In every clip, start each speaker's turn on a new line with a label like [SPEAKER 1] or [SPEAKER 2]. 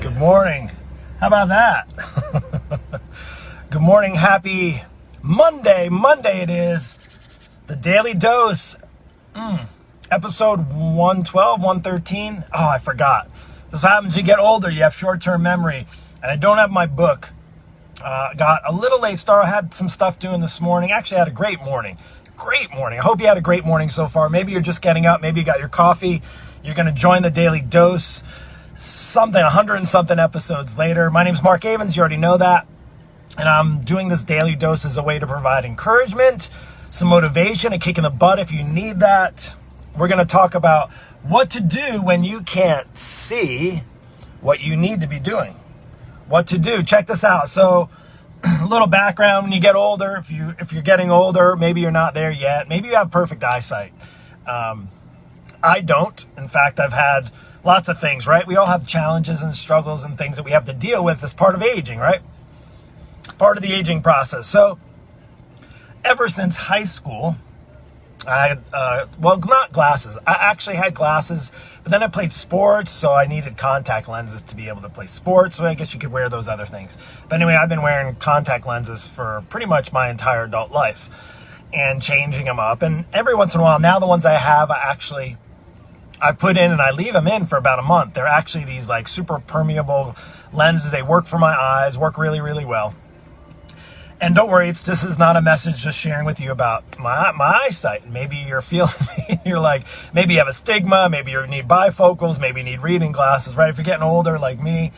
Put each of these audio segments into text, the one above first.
[SPEAKER 1] Good morning. How about that? Good morning. Happy Monday. Monday it is. The Daily Dose. Episode 112, 113. Oh, I forgot. This happens. You get older. You have short-term memory. And I don't have my book. Got a little late start. I had some stuff doing this morning. Actually, I had a great morning. Great morning. I hope you had a great morning so far. Maybe you're just getting up. Maybe you got your coffee. You're going to join the Daily Dose. 100 and something episodes later. My name's Mark Avens. You already know that. And I'm doing this Daily Dose as a way to provide encouragement, some motivation, a kick in the butt if you need that. We're going to talk about what to do when you can't see what you need to be doing. What to do. Check this out. So, a little background. When you get older, if you're getting older, maybe you're not there yet. Maybe you have perfect eyesight. I don't. In fact, I've had lots of things, right? We all have challenges and struggles and things that we have to deal with as part of aging, right? Part of the aging process. So, ever since high school, I had, not glasses. I actually had glasses, but then I played sports, so I needed contact lenses to be able to play sports, so I guess you could wear those other things. But anyway, I've been wearing contact lenses for pretty much my entire adult life and changing them up. And every once in a while, now the ones I have, I put in and I leave them in for about a month. They're actually these like super permeable lenses. They work for my eyes, work really, really well. And don't worry, this is not a message just sharing with you about my eyesight. Maybe you're feeling, you're like, maybe you have a stigma, maybe you need bifocals, maybe you need reading glasses, right? If you're getting older like me.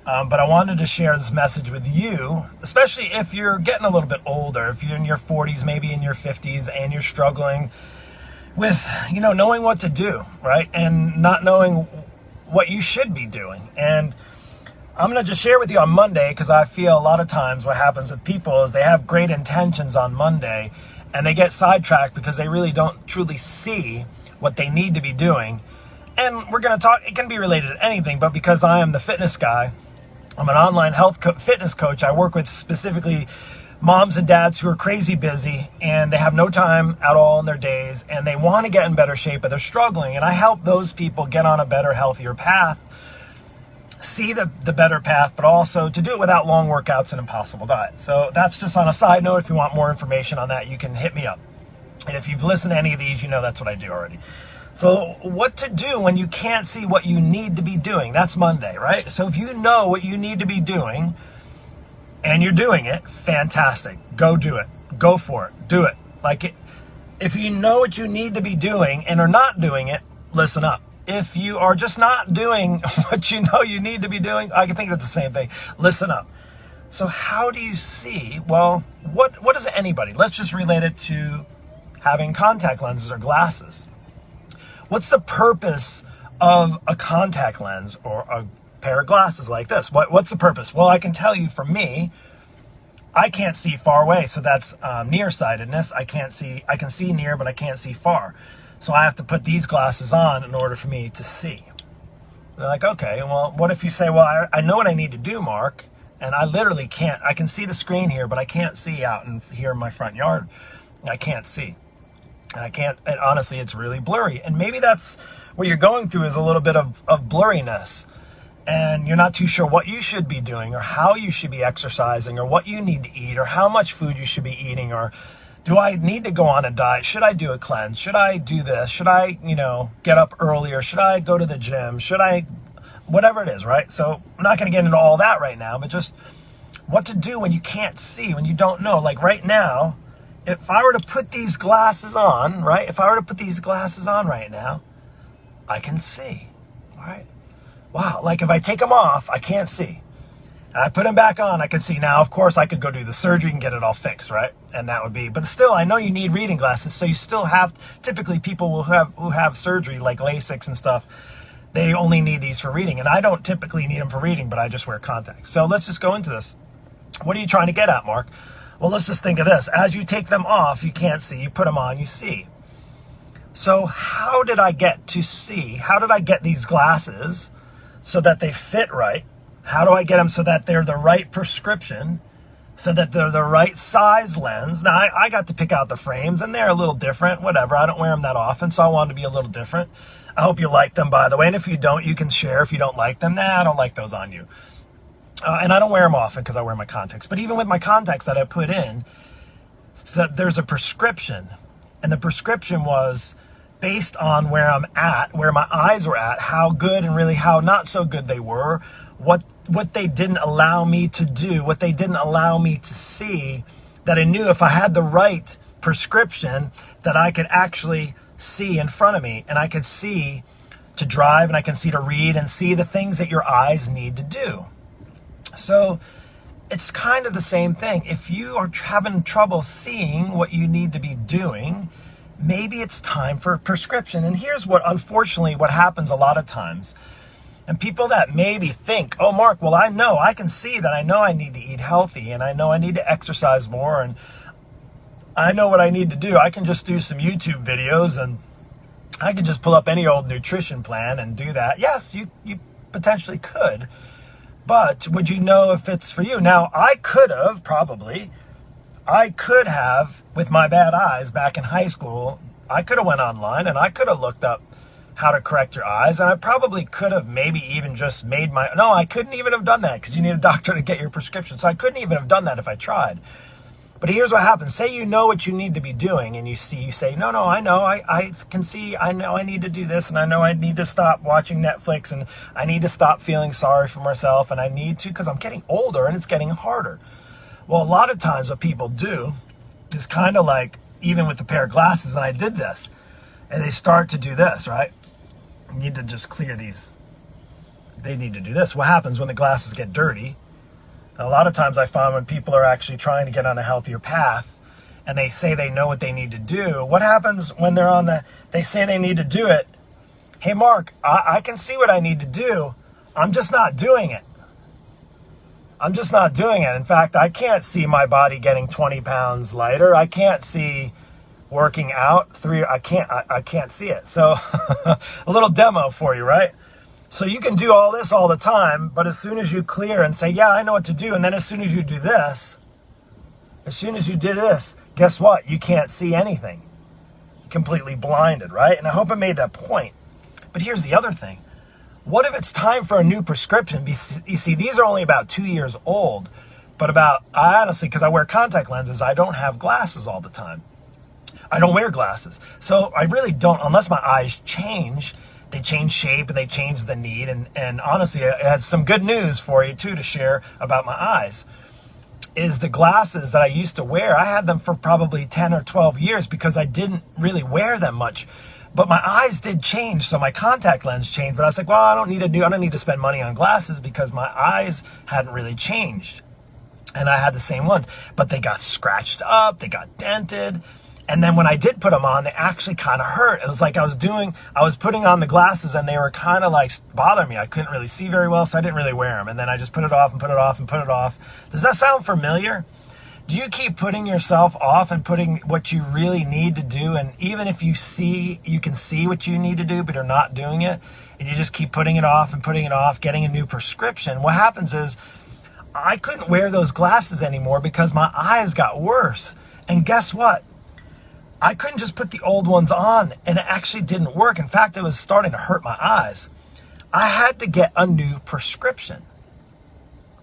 [SPEAKER 1] But I wanted to share this message with you, especially if you're getting a little bit older, if you're in your 40s, maybe in your 50s, and you're struggling with, knowing what to do, right? And not knowing what you should be doing. And I'm going to just share with you on Monday, because I feel a lot of times what happens with people is they have great intentions on Monday and they get sidetracked because they really don't truly see what they need to be doing. And we're going to talk, it can be related to anything, but because I am the fitness guy, I'm an online fitness coach. I work with specifically moms and dads who are crazy busy and they have no time at all in their days and they want to get in better shape, but they're struggling. And I help those people get on a better, healthier path, see the better path, but also to do it without long workouts and impossible diet. So that's just on a side note. If you want more information on that, you can hit me up. And if you've listened to any of these, you know that's what I do already. So what to do when you can't see what you need to be doing? That's Monday, right? So if you know what you need to be doing and you're doing it, fantastic. Go do it. Go for it. Do it. If you know what you need to be doing and are not doing it, listen up. If you are just not doing what you know you need to be doing, I can think that's the same thing. Listen up. So how do you see? Well, what is anybody? Let's just relate it to having contact lenses or glasses. What's the purpose of a contact lens or a pair of glasses like this? What's the purpose? Well, I can tell you for me, I can't see far away. So that's nearsightedness. I can see near, but I can't see far. So I have to put these glasses on in order for me to see. They're like, okay, well, what if you say, well, I know what I need to do, Mark, and I literally can't. I can see the screen here, but I can't see out in here in my front yard. I can't see. And honestly, it's really blurry. And maybe that's what you're going through is a little bit of blurriness. And you're not too sure what you should be doing or how you should be exercising or what you need to eat or how much food you should be eating or do I need to go on a diet? Should I do a cleanse? Should I do this? Should I, get up earlier? Should I go to the gym? Should I, whatever it is, right? So I'm not going to get into all that right now, but just what to do when you can't see, when you don't know. Like right now, if I were to put these glasses on, right? If I were to put these glasses on right now, I can see, right? Wow, like if I take them off, I can't see. I put them back on, I can see. Now, of course, I could go do the surgery and get it all fixed, right? And that would be, but still, I know you need reading glasses, so you still have, typically people who have surgery, like LASIK and stuff, they only need these for reading. And I don't typically need them for reading, but I just wear contacts. So let's just go into this. What are you trying to get at, Mark? Well, let's just think of this. As you take them off, you can't see. You put them on, you see. So how did I get to see? How did I get these glasses so that they fit right? How do I get them so that they're the right prescription, so that they're the right size lens? Now, I got to pick out the frames, and they're a little different, whatever. I don't wear them that often, so I wanted to be a little different. I hope you like them, by the way. And if you don't, you can share. If you don't like them, I don't like those on you. And I don't wear them often because I wear my contacts. But even with my contacts that I put in, so there's a prescription. And the prescription was based on where I'm at, where my eyes were at, how good and really how not so good they were, what they didn't allow me to do, what they didn't allow me to see, that I knew if I had the right prescription that I could actually see in front of me, and I could see to drive, and I can see to read, and see the things that your eyes need to do. So it's kind of the same thing. If you are having trouble seeing what you need to be doing, maybe it's time for a prescription. And here's what, unfortunately, what happens a lot of times. And people that maybe think, oh, Mark, well, I can see that I know I need to eat healthy, and I know I need to exercise more, and I know what I need to do. I can just do some YouTube videos, and I can just pull up any old nutrition plan and do that. Yes, you potentially could. But would you know if it's for you? Now, I could have, with my bad eyes back in high school, I could have went online and I could have looked up how to correct your eyes. And I probably could have maybe even just I couldn't even have done that because you need a doctor to get your prescription. So I couldn't even have done that if I tried. But here's what happens. Say you know what you need to be doing, and you say, no, I know, I can see, I know I need to do this, and I know I need to stop watching Netflix, and I need to stop feeling sorry for myself, and I need to, because I'm getting older and it's getting harder. Well, a lot of times what people do is kind of like, even with the pair of glasses, and I did this, and they start to do this, right? You need to just clear these. They need to do this. What happens when the glasses get dirty? A lot of times I find when people are actually trying to get on a healthier path and they say they know what they need to do, what happens when they say they need to do it? Hey, Mark, I can see what I need to do. I'm just not doing it. In fact, I can't see my body getting 20 pounds lighter. I can't see working out. I can't see it. So a little demo for you, right? So you can do all this all the time, but as soon as you clear and say, yeah, I know what to do, and then as soon as you do this, guess what? You can't see anything. You're completely blinded, right? And I hope I made that point. But here's the other thing. What if it's time for a new prescription? You see, these are only about 2 years old, but I honestly, because I wear contact lenses, I don't have glasses all the time. I don't wear glasses. So I really don't, unless my eyes change. They change shape and they change the need. And honestly, I had some good news for you too to share about my eyes. Is the glasses that I used to wear, I had them for probably 10 or 12 years because I didn't really wear them much. But my eyes did change, so my contact lens changed. But I was like, well, I don't need to spend money on glasses because my eyes hadn't really changed. And I had the same ones. But they got scratched up, they got dented. And then when I did put them on, they actually kind of hurt. It was like I was putting on the glasses and they were kind of like bothering me. I couldn't really see very well, so I didn't really wear them. And then I just put it off and put it off and put it off. Does that sound familiar? Do you keep putting yourself off and putting what you really need to do? And even if you can see what you need to do, but you're not doing it, and you just keep putting it off and putting it off, getting a new prescription, what happens is I couldn't wear those glasses anymore because my eyes got worse. And guess what? I couldn't just put the old ones on, and it actually didn't work. In fact, it was starting to hurt my eyes. I had to get a new prescription.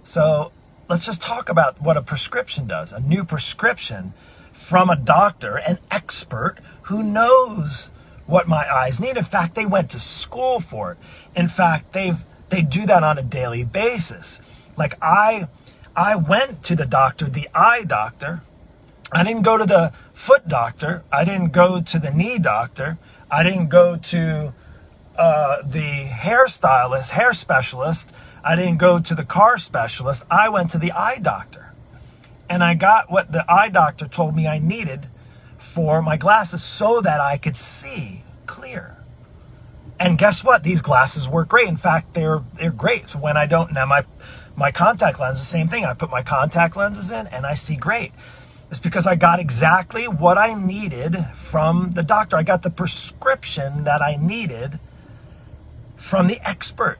[SPEAKER 1] So let's just talk about what a prescription does. A new prescription from a doctor, an expert who knows what my eyes need. In fact, they went to school for it. In fact, they do that on a daily basis. Like I went to the doctor, the eye doctor. I didn't go to the foot doctor. I didn't go to the knee doctor. I didn't go to the hair specialist. I didn't go to the car specialist. I went to the eye doctor. And I got what the eye doctor told me I needed for my glasses so that I could see clear. And guess what? These glasses work great. In fact, they're great. So when I don't, now my contact lens, the same thing. I put my contact lenses in and I see great. It's because I got exactly what I needed from the doctor. I got the prescription that I needed from the expert.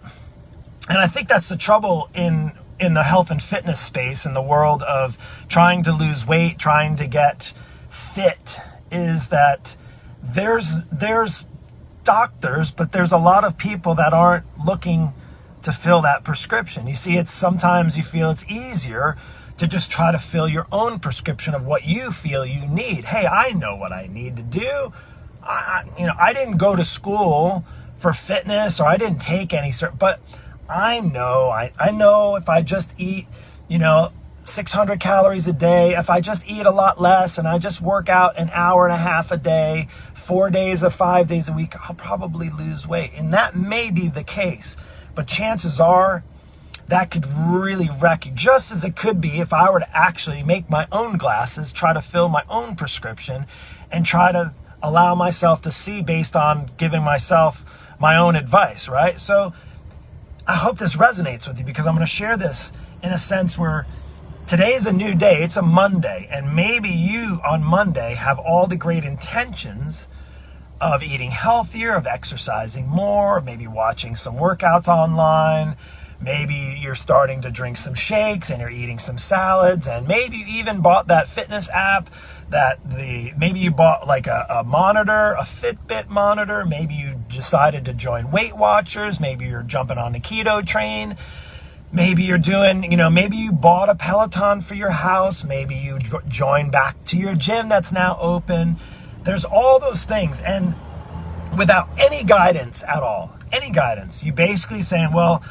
[SPEAKER 1] And I think that's the trouble in the health and fitness space, in the world of trying to lose weight, trying to get fit, is that there's doctors, but there's a lot of people that aren't looking to fill that prescription. You see, it's sometimes you feel it's easier to just try to fill your own prescription of what you feel you need. Hey, I know what I need to do. I didn't go to school for fitness, or I didn't take any but I know if I just eat, 600 calories a day, if I just eat a lot less and I just work out an hour and a half a day, 4 days or 5 days a week, I'll probably lose weight. And that may be the case, but chances are that could really wreck you, just as it could be if I were to actually make my own glasses, try to fill my own prescription, and try to allow myself to see based on giving myself my own advice, right? So I hope this resonates with you, because I'm going to share this in a sense where today is a new day. It's a Monday, and maybe you on Monday have all the great intentions of eating healthier, of exercising more, maybe watching some workouts online. Maybe you're starting to drink some shakes and you're eating some salads, and maybe you even bought that fitness app maybe you bought like a monitor, a Fitbit monitor. Maybe you decided to join Weight Watchers. Maybe you're jumping on the keto train. Maybe you're doing, maybe you bought a Peloton for your house. Maybe you joined back to your gym that's now open. There's all those things. And without any guidance at all, you basically saying, well,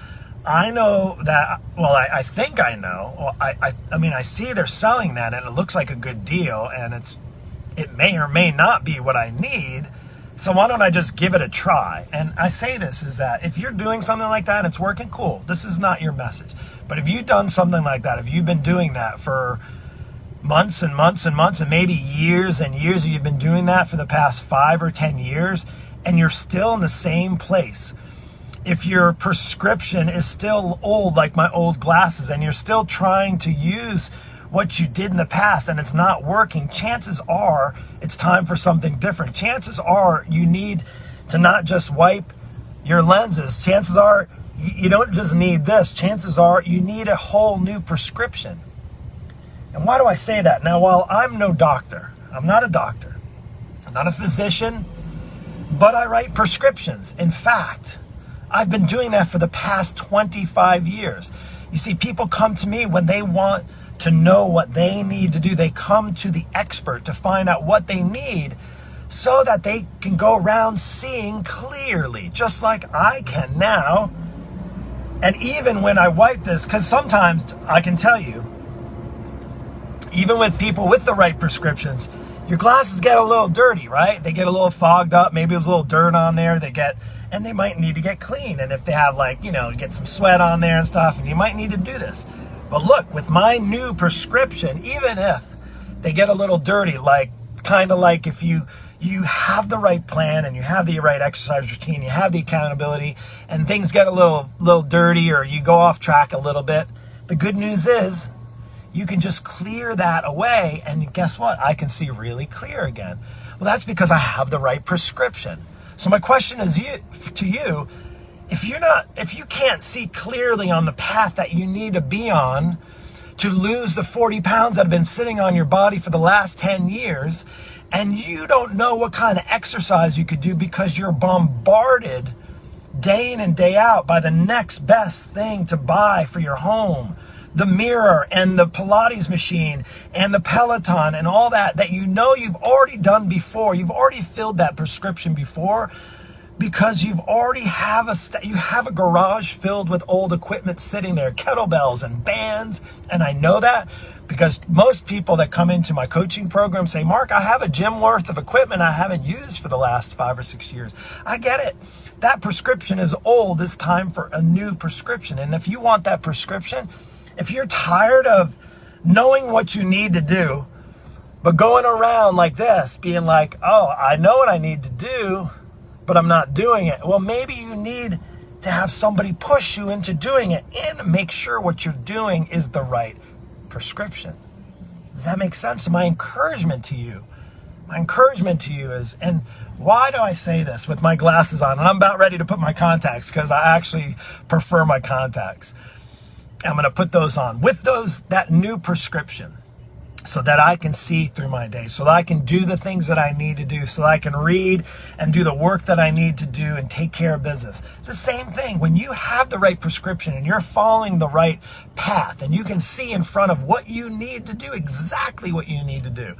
[SPEAKER 1] I know that, I think I know. Well, I see they're selling that and it looks like a good deal, and it may or may not be what I need. So why don't I just give it a try? And I say this is that if you're doing something like that and it's working, cool. This is not your message. But if you've done something like that, if you've been doing that for months and months and months, and maybe years and years, you've been doing that for the past 5 or 10 years, and you're still in the same place, if your prescription is still old, like my old glasses, and you're still trying to use what you did in the past and it's not working, chances are it's time for something different. Chances are you need to not just wipe your lenses. Chances are you don't just need this. Chances are you need a whole new prescription. And why do I say that? Now, while I'm no doctor, I'm not a doctor, I'm not a physician, but I write prescriptions. In fact, I've been doing that for the past 25 years. You see, people come to me when they want to know what they need to do. They come to the expert to find out what they need so that they can go around seeing clearly, just like I can now. And even when I wipe this, because sometimes I can tell you, even with people with the right prescriptions, your glasses get a little dirty, right? They get a little fogged up. Maybe there's a little dirt on there. And they might need to get clean. And if they have get some sweat on there and stuff, and you might need to do this. But look, with my new prescription, even if they get a little dirty, kind of like if you have the right plan and you have the right exercise routine, you have the accountability, and things get a little dirty, or you go off track a little bit, the good news is you can just clear that away, and guess what? I can see really clear again. Well, that's because I have the right prescription. So my question is to you, if you can't see clearly on the path that you need to be on to lose the 40 pounds that have been sitting on your body for the last 10 years, and you don't know what kind of exercise you could do because you're bombarded day in and day out by the next best thing to buy for your home, the mirror and the Pilates machine and the Peloton and all that you've already done before. You've already filled that prescription before because you have a garage filled with old equipment sitting there, kettlebells and bands. And I know that because most people that come into my coaching program say, Mark, I have a gym worth of equipment I haven't used for the last 5 or 6 years. I get it. That prescription is old. It's time for a new prescription. And if you want that prescription, if you're tired of knowing what you need to do, but going around like this, being like, oh, I know what I need to do, but I'm not doing it. Well, maybe you need to have somebody push you into doing it and make sure what you're doing is the right prescription. Does that make sense? So my encouragement to you is, and why do I say this with my glasses on? And I'm about ready to put my contacts because I actually prefer my contacts. I'm going to put those on. With that new prescription, so that I can see through my day, so that I can do the things that I need to do, so that I can read and do the work that I need to do and take care of business. The same thing, when you have the right prescription and you're following the right path and you can see in front of what you need to do, exactly what you need to do.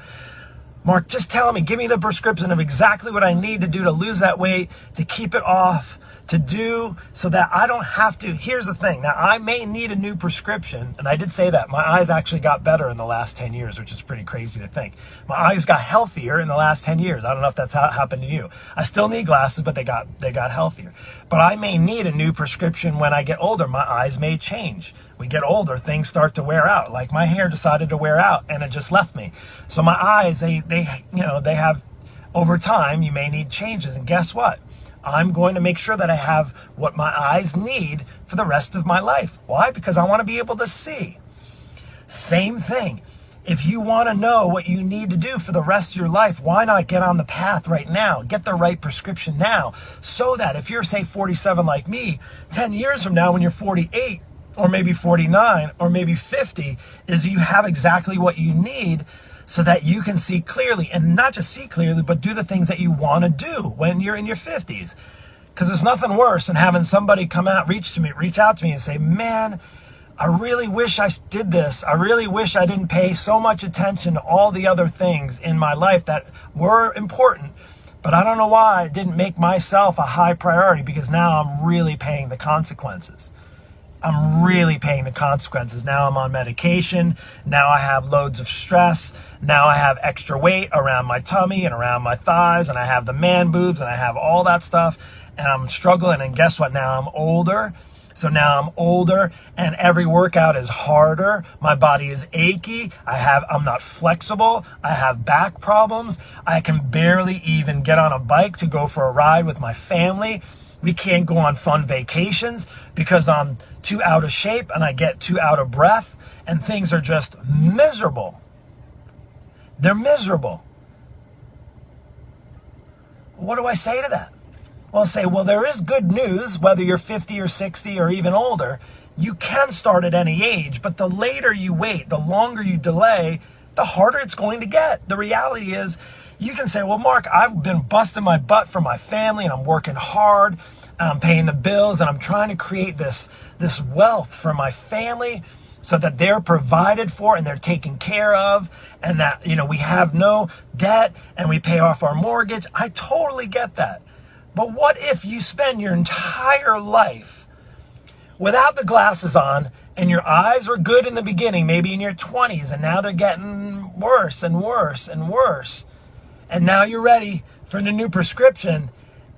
[SPEAKER 1] Mark, just tell me, give me the prescription of exactly what I need to do to lose that weight, to keep it off, to do so that I don't have to. Here's the thing. Now, I may need a new prescription, and I did say that. My eyes actually got better in the last 10 years, which is pretty crazy to think. My eyes got healthier in the last 10 years. I don't know if that's how it happened to you. I still need glasses, but they got healthier. But I may need a new prescription when I get older. My eyes may change. We get older, things start to wear out. Like my hair decided to wear out, and it just left me. So my eyes, they have, over time, you may need changes. And guess what? I'm going to make sure that I have what my eyes need for the rest of my life. Why? Because I want to be able to see. Same thing. If you want to know what you need to do for the rest of your life, why not get on the path right now? Get the right prescription now, so that if you're, say, 47 like me, 10 years from now when you're 48, or maybe 49, or maybe 50, is you have exactly what you need so that you can see clearly, and not just see clearly, but do the things that you want to do when you're in your 50s. Because there's nothing worse than having somebody come out, reach out to me and say, man, I really wish I did this. I really wish I didn't pay so much attention to all the other things in my life that were important, but I don't know why I didn't make myself a high priority, because now I'm really paying the consequences. I'm really paying the consequences. Now I'm on medication. Now I have loads of stress. Now I have extra weight around my tummy and around my thighs, and I have the man boobs, and I have all that stuff, and I'm struggling. And guess what? Now I'm older. So now I'm older, and every workout is harder. My body is achy. I'm not flexible. I have back problems. I can barely even get on a bike to go for a ride with my family. We can't go on fun vacations because I'm too out of shape and I get too out of breath, and things are just miserable. They're miserable. What do I say to that? Well, I'll say, well, there is good news, whether you're 50 or 60 or even older. You can start at any age, but the later you wait, the longer you delay, the harder it's going to get. The reality is, you can say, well, Mark, I've been busting my butt for my family, and I'm working hard, and I'm paying the bills, and I'm trying to create this wealth for my family so that they're provided for and they're taken care of, and that, we have no debt and we pay off our mortgage. I totally get that. But what if you spend your entire life without the glasses on, and your eyes were good in the beginning, maybe in your 20s, and now they're getting worse and worse and worse, and now you're ready for the new prescription,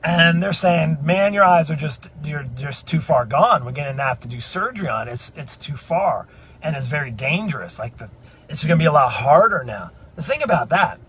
[SPEAKER 1] and they're saying, man, your eyes are you're just too far gone. We're going to have to do surgery on it. It's too far, and it's very dangerous. It's going to be a lot harder now. The thing about that,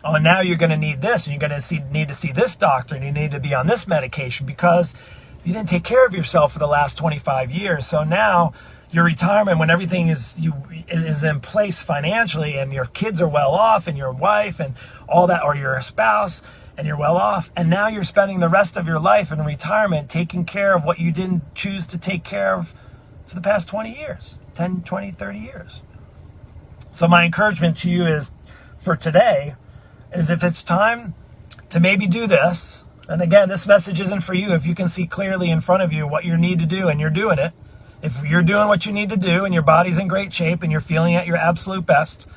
[SPEAKER 1] oh, now you're going to need this, and you're going to need to see this doctor, and you need to be on this medication because you didn't take care of yourself for the last 25 years. So now your retirement, when everything is in place financially, and your kids are well off, and your wife and all that, or your spouse, and you're well off, and now you're spending the rest of your life in retirement taking care of what you didn't choose to take care of for the past 20 years, 10, 20, 30 years. So my encouragement to you is, for today, is if it's time to maybe do this, and again, this message isn't for you if you can see clearly in front of you what you need to do and you're doing it. If you're doing what you need to do and your body's in great shape and you're feeling at your absolute best,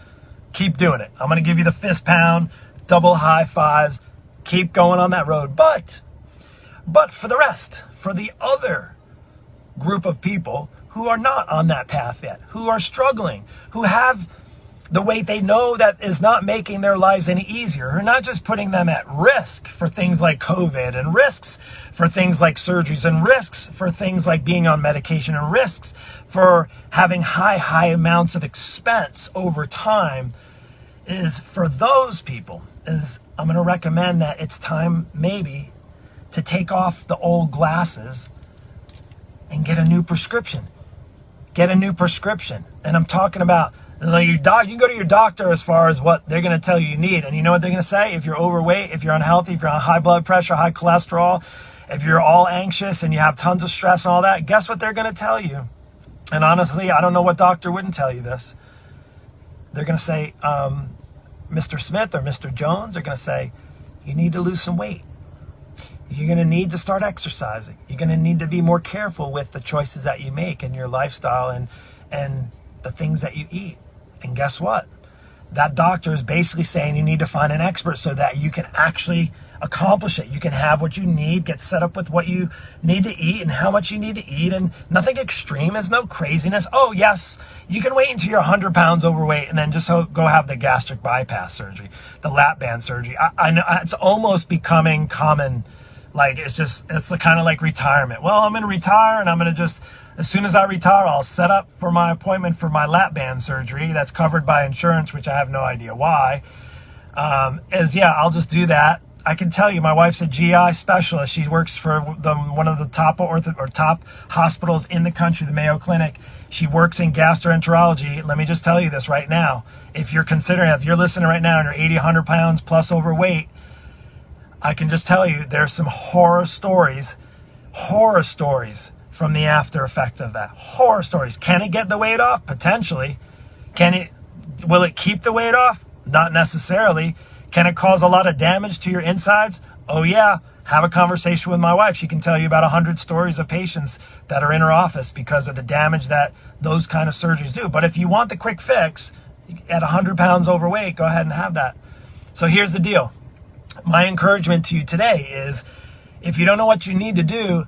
[SPEAKER 1] keep doing it. I'm going to give you the fist pound, double high fives. Keep going on that road. But for the rest, for the other group of people who are not on that path yet, who are struggling, who have the weight they know that is not making their lives any easier, who are not just putting them at risk for things like COVID, and risks for things like surgeries, and risks for things like being on medication, and risks for having high amounts of expense over time, is for those people, I'm going to recommend that it's time maybe to take off the old glasses and get a new prescription. Get a new prescription. And I'm talking about, you can go to your doctor as far as what they're going to tell you need. And you know what they're going to say? If you're overweight, if you're unhealthy, if you're on high blood pressure, high cholesterol, if you're all anxious and you have tons of stress and all that, guess what they're going to tell you? And honestly, I don't know what doctor wouldn't tell you this. they're going to say, Mr. Smith or Mr. Jones are going to say, you need to lose some weight. You're going to need to start exercising. You're going to need to be more careful with the choices that you make in your lifestyle and the things that you eat. And guess what? That doctor is basically saying you need to find an expert so that you can actually accomplish it. You can have what you need, get set up with what you need to eat and how much you need to eat, and nothing extreme. There's no craziness. Oh yes, you can wait until you're 100 pounds overweight and then just go have the gastric bypass surgery, the lap band surgery. I know it's almost becoming common. Like it's the kind of like retirement. Well, I'm going to retire and I'm going to just, as soon as I retire, I'll set up for my appointment for my lap band surgery that's covered by insurance, which I have no idea why. I'll just do that. I can tell you, my wife's a GI specialist. She works for one of the top top hospitals in the country, the Mayo Clinic. She works in gastroenterology. Let me just tell you this right now. If you're listening right now and you're 80, 100 pounds plus overweight, I can just tell you there's some horror stories from the after effect of that. Horror stories. Can it get the weight off? Potentially. Will it keep the weight off? Not necessarily. Can it cause a lot of damage to your insides? Oh yeah. Have a conversation with my wife. She can tell you about 100 stories of patients that are in her office because of the damage that those kind of surgeries do. But if you want the quick fix at 100 pounds overweight, go ahead and have that. So here's the deal. My encouragement to you today is, if you don't know what you need to do,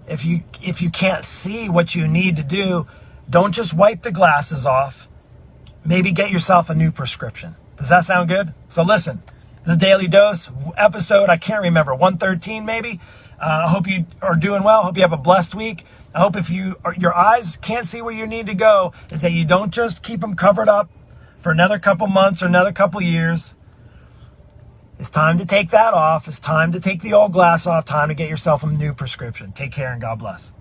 [SPEAKER 1] if you can't see what you need to do, don't just wipe the glasses off. Maybe get yourself a new prescription. Does that sound good? So listen, the Daily Dose episode, I can't remember, 113 maybe. I hope you are doing well. I hope you have a blessed week. I hope if your eyes can't see where you need to go, is that you don't just keep them covered up for another couple months or another couple years. It's time to take that off. It's time to take the old glass off. Time to get yourself a new prescription. Take care and God bless.